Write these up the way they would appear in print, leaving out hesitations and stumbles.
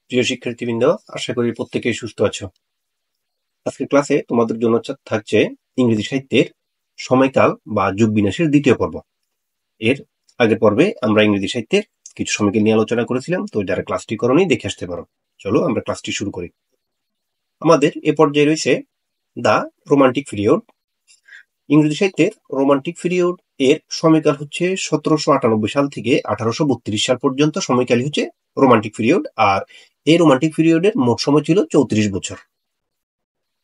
প্রিয় শিক্ষার্থীবৃন্দ, আশা করি প্রত্যেকেই সুস্থ আছো। আজকের ক্লাসে তোমাদের জন্য থাকছে ইংরেজি সাহিত্যের সময়কাল বা যুগ বিন্যাসের দ্বিতীয় পর্ব। এর আগের পর্বে আমরা ইংরেজি সাহিত্যের কিছু সময়কাল নিয়ে আলোচনা করেছিলাম, তো যারা ক্লাসটি করোনি দেখে আসতে পারো। চলো আমরা ক্লাসটি শুরু করি। আমাদের এ পর্যায়ে রয়েছে দা রোমান্টিক পিরিয়ড। ইংরেজি সাহিত্যের রোমান্টিক পিরিয়ড এর সময়কাল হচ্ছে 1798 সাল থেকে 1832 সাল পর্যন্ত সময়কালই হচ্ছে রোমান্টিক পিরিয়ড। আর এই রোমান্টিক পিরিয়ডের মোট সময় ছিল 34 বছর।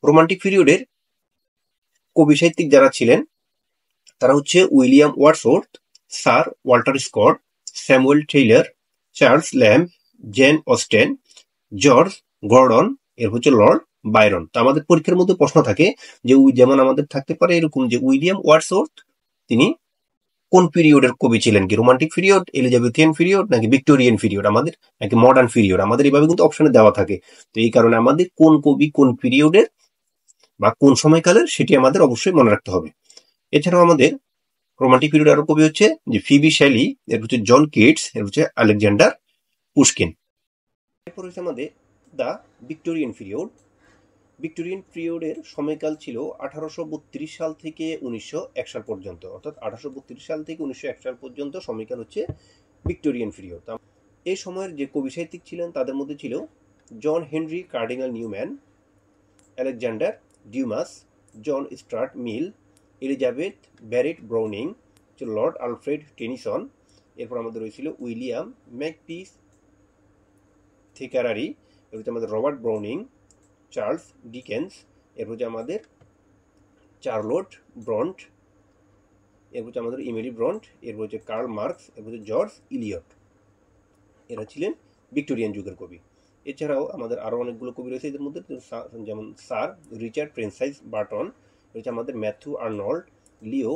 রোমান্টিক পিরিয়ডের কবি সাহিত্যিক যারা ছিলেন তারা হচ্ছে William Wordsworth, sir Walter Scott, Samuel Taylor, Charles Lamb, Jane Austen, George Gordon, এর হচ্ছে লর্ড বাইরন। তো আমাদের পরীক্ষার মধ্যে প্রশ্ন থাকে যে যেমন আমাদের থাকতে পারে এরকম যে উইলিয়াম ওয়ার্ডসওয়ার্থ তিনি কোন পিরিয়ডের কবি ছিলেন, কি রোমান্টিক পিরিয়ড, এলিজাবেথিয়ান পিরিয়ড, নাকি ভিক্টোরিয়ান পিরিয়ড, আমাদের নাকি মডার্ন পিরিয়ড, আমাদের এইভাবে কিন্তু অপশনে দেওয়া থাকে। তো এই কারণে আমাদের কোন কবি কোন পিরিয়ডের বা কোন সময়কালের সেটি আমাদের অবশ্যই মনে রাখতে হবে। এছাড়াও আমাদের রোমান্টিক পিরিয়ড আরো কবি হচ্ছে যে ফিবি শ্যালি, এর হচ্ছে জন কিটস, এর হচ্ছে আলেকজান্ডার পুশকিন। এরপর হচ্ছে আমাদের দা ভিক্টোরিয়ান পিরিয়ড। ভিক্টোরিয়ান পিরিয়ডের সময়কাল ছিল 1832 সাল থেকে 1901 সাল পর্যন্ত, অর্থাৎ 1832 সাল থেকে 1901 সাল পর্যন্ত সময়কাল হচ্ছে ভিক্টোরিয়ান পিরিয়ড। এই সময়ের যে কবি সাহিত্যিক ছিলেন তাদের মধ্যে ছিল John Henry Cardinal Newman, Alexander Dumas, John Stuart Mill, Elizabeth Barrett Browning, Lord Alfred Tennyson. এরপর আমাদের রয়েছিল উইলিয়াম ম্যাকপিস থিকারারি, এর হচ্ছে আমাদের রবার্ট ব্রাউনিং, চার্লস ডিকেন্স, এর হচ্ছে আমাদের চার্লোট ব্রন্ট, এর হচ্ছে আমাদের ইমেলি ব্রন্ট, এর হচ্ছে কার্ল মার্কস, এর হচ্ছে জর্জ ইলিয়ট। এরা ছিলেন ভিক্টোরিয়ান যুগের কবি। এছাড়াও আমাদের আরও অনেকগুলো কবি রয়েছে এদের মধ্যে, যেমন স্যার রিচার্ড প্রেন্সাইস বার্টন, রয়েছে আমাদের Matthew Arnold, Leo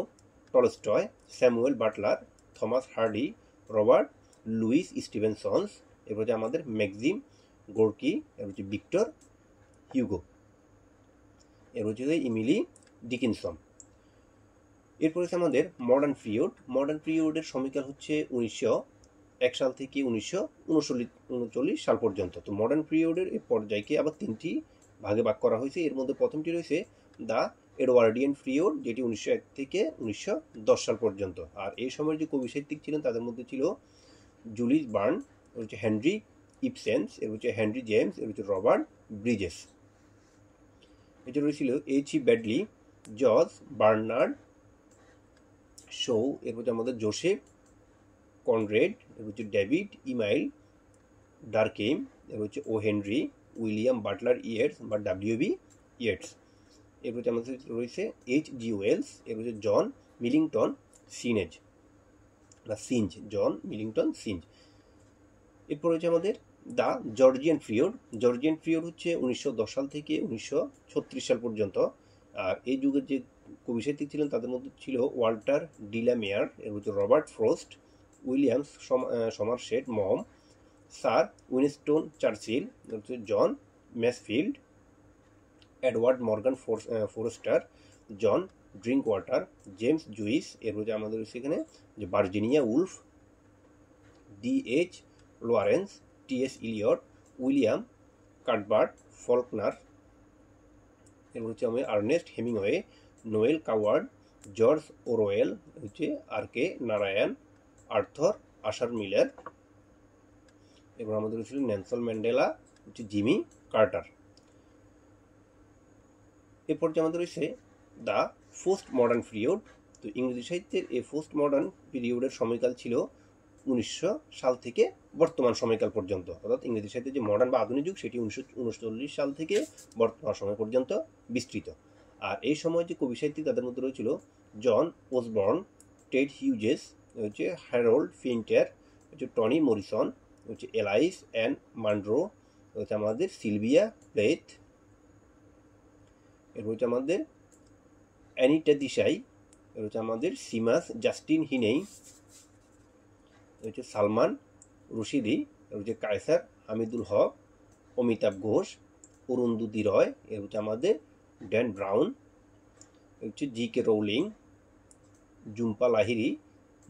Tolstoy, Samuel Butler, Thomas Hardy, Robert Louis Stevensons, এরপর হচ্ছে আমাদের ম্যাক্সিম গোর্কি, এর হচ্ছে ভিক্টর হিউগো, এর হচ্ছে ইমিলি ডিকিনসন। এরপর হচ্ছে আমাদের মডার্ন পিরিয়ড। মডার্ন পিরিয়ডের সময়কাল হচ্ছে 1901 সাল থেকে 1939 সাল পর্যন্ত। তো মডার্ন পিরিয়ডের এই পর্যায়কে আবার তিনটি ভাগে ভাগ করা হয়েছে। এর মধ্যে প্রথমটি রয়েছে দ্য এডওয়ার্ডিয়ান পিরিয়ড, যেটি 1901 থেকে 1910 সাল পর্যন্ত। আর এই সময়ের যে কবি সাহিত্যিক ছিলেন তাদের মধ্যে ছিল জুলিস বার্ন, এর হচ্ছে হেনরি ইপসেন্স, এর হচ্ছে হেনরি জেমস, এর হচ্ছে রবার্ট ব্রিজেস। এটা রয়েছিল HE. Badly, George Bernard show, এর হচ্ছে আমাদের জোসেফ কনরেড, এর হচ্ছে ডেভিড ইমাইল ডারকেইম, এর হচ্ছে ও হেনরি, উইলিয়াম বাটলার ইয়েটস বা ডাব্লিউবি ইয়েটস। এর হচ্ছে আমাদের রয়েছে এইচ.জি. ওয়েলস, এর হচ্ছে জন মিলিংটন সিনেজ বা সিঞ্জ, জন মিলিংটন সিঞ্জ। এরপর হচ্ছে আমাদের the Georgian period. Georgian period হচ্ছে 1910 সাল থেকে 1936 সাল পর্যন্ত। আর এই যুগের যে কবি সাহিত্যিক ছিলেন তাদের মধ্যে ছিল ওয়াল্টার ডিলামেয়ার, এর হচ্ছে Robert Frost, Williams Somerset Maugham, Sir Winston Churchill, হচ্ছে John Masefield, Edward Morgan Forster, John Drinkwater, James Joyce, এর হচ্ছে আমাদের সেখানে যে Virginia Woolf, D H. Lawrence, T S. Eliot, William Cuthbert Faulkner, এরপর হচ্ছে আমি Ernest Hemingway, Noel Coward, George Orwell, হচ্ছে R K Narayan, Arthur Asher Miller. এরপর আমাদের ছিল নেলসন ম্যান্ডেলা, হচ্ছে জিমি কার্টার। এরপর যে আমাদের রয়েছে দ্য পোস্ট মডার্ন পিরিয়ড। তো ইংরেজি সাহিত্যের এই পোস্ট মডার্ন পিরিয়ডের সময়কাল ছিল 1900 সাল থেকে বর্তমান সময়কাল পর্যন্ত, অর্থাৎ ইংরেজি সাহিত্যের যে মডার্ন বা আধুনিক যুগ সেটি 1939 সাল থেকে বর্তমান সময় পর্যন্ত বিস্তৃত। আর এই সময় যে কবি সাহিত্যিক তাদের মধ্যে রয়েছিল জন ওসবর্ন, টেড হিউজেস, হচ্ছে হ্যারোল্ড ফিন্টার, হচ্ছে টনি মরিসন, হচ্ছে এলাইস অ্যান মানড্রো, হচ্ছে আমাদের সিলভিয়া প্লেথ, এরপর হচ্ছে আমাদের অ্যানিটা দিশাই, এর হচ্ছে আমাদের সিমাস জাস্টিন হিনেই, হচ্ছে সালমান রশিদি, এর হচ্ছে কায়সার হামিদুল হক, অমিতাভ ঘোষ, অরুন্ধতী রয়, এর হচ্ছে আমাদের ড্যান ব্রাউন, হচ্ছে জি.কে. রৌলিং, জুম্পা লাহিরি,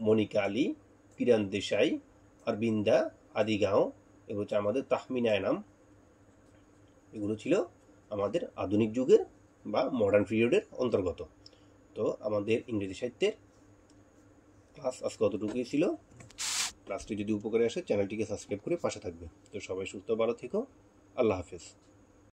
মনিকা আলী, কিরণ দেশাই, অরবিন্দা আদিগাঁও, এগুলো হচ্ছে আমাদের তাহমিনায় নাম। এগুলো ছিল আমাদের আধুনিক যুগের বা মডার্ন পিরিয়ডের অন্তর্গত। তো আমাদের ইংরেজি সাহিত্যের ক্লাস আজকে অতটুকুই ছিল। ক্লাসটি যদি উপকারে আসে চ্যানেলটিকে সাবস্ক্রাইব করে পাশে থাকবে। তো সবাই সুস্থ ভালো থেকো। আল্লাহ হাফেজ।